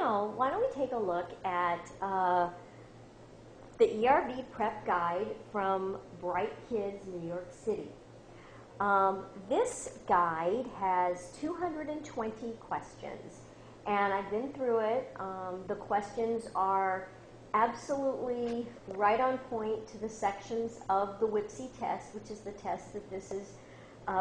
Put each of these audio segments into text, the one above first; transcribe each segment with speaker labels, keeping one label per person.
Speaker 1: now, why don't we take a look at the ERB Prep Guide from Bright Kids, New York City. This guide has 220 questions, and I've been through it. The questions are absolutely right on point to the sections of the WIPSE test, which is the test that this is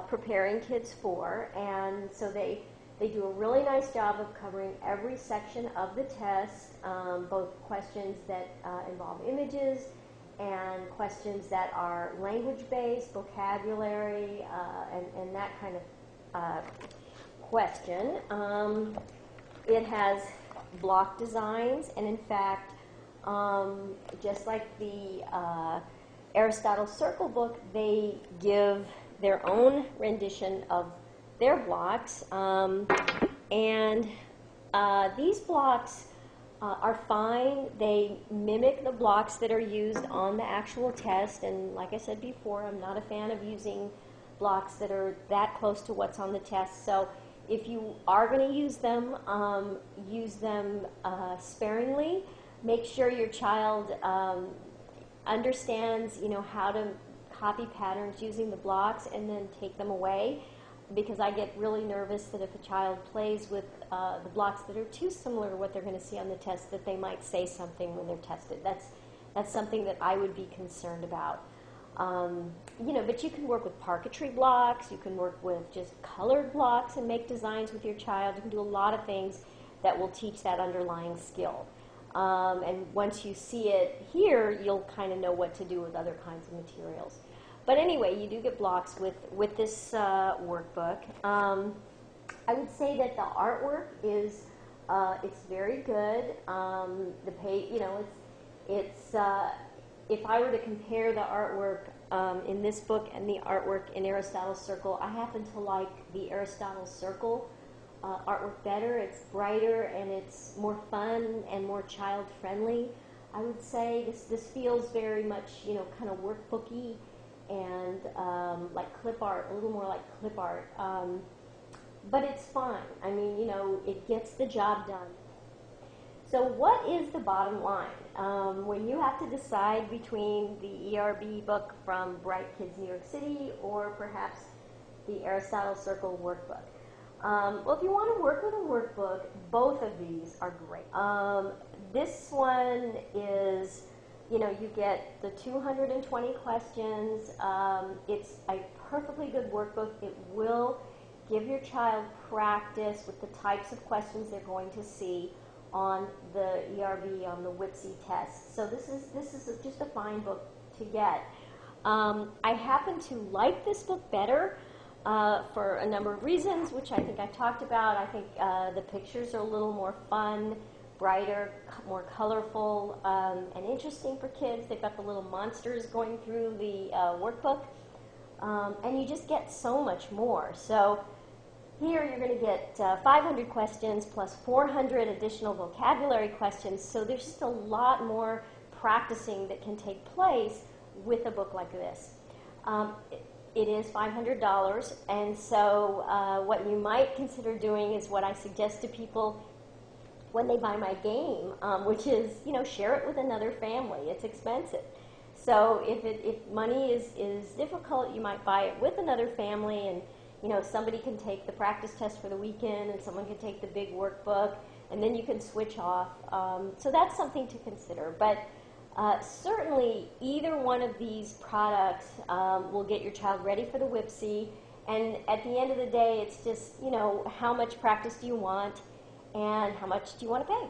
Speaker 1: preparing kids for. And so they do a really nice job of covering every section of the test, both questions that involve images and questions that are language-based, vocabulary, and that kind of question. It has block designs, and in fact, just like the Aristotle Circle book, they give their own rendition of their blocks, and these blocks are fine. They mimic the blocks that are used on the actual test, and like I said before, I'm not a fan of using blocks that are that close to what's on the test. So if you are going to use them sparingly. Make sure your child understands, how to copy patterns using the blocks and then take them away, because I get really nervous that if a child plays with the blocks that are too similar to what they're going to see on the test, that they might say something when they're tested. That's something that I would be concerned about. But you can work with parquetry blocks, you can work with just colored blocks and make designs with your child. You can do a lot of things that will teach that underlying skill. And once you see it here, you'll kind of know what to do with other kinds of materials. But anyway, you do get blocks with this workbook. I would say that the artwork is it's very good. The page, it's if I were to compare the artwork in this book and the artwork in Aristotle Circle, I happen to like the Aristotle Circle artwork better. It's brighter and it's more fun and more child-friendly. I would say this feels very much, kind of workbooky and like clip art, a little more like clip art. But it's fine. I mean, it gets the job done. So what is the bottom line? When you have to decide between the ERB book from Bright Kids, New York City, or perhaps the Aristotle Circle workbook? Well, if you want to work with a workbook, both of these are great. This one is, you get the 220 questions. It's a perfectly good workbook. It will give your child practice with the types of questions they're going to see on the ERB, on the WIPSE test. So this is just a fine book to get. I happen to like this book better for a number of reasons, which I think I talked about. I think the pictures are a little more fun, brighter, more colorful, and interesting for kids. They've got the little monsters going through the workbook, and you just get so much more. So here you're going to get 500 questions plus 400 additional vocabulary questions, so there's just a lot more practicing that can take place with a book like this. It is $500, and so what you might consider doing is what I suggest to people when they buy my game, which is, share it with another family. It's expensive. So if money is difficult, you might buy it with another family, and somebody can take the practice test for the weekend, and someone can take the big workbook, and then you can switch off. So that's something to consider. But certainly, either one of these products will get your child ready for the WIPSE, and at the end of the day, it's just, how much practice do you want, and how much do you want to pay?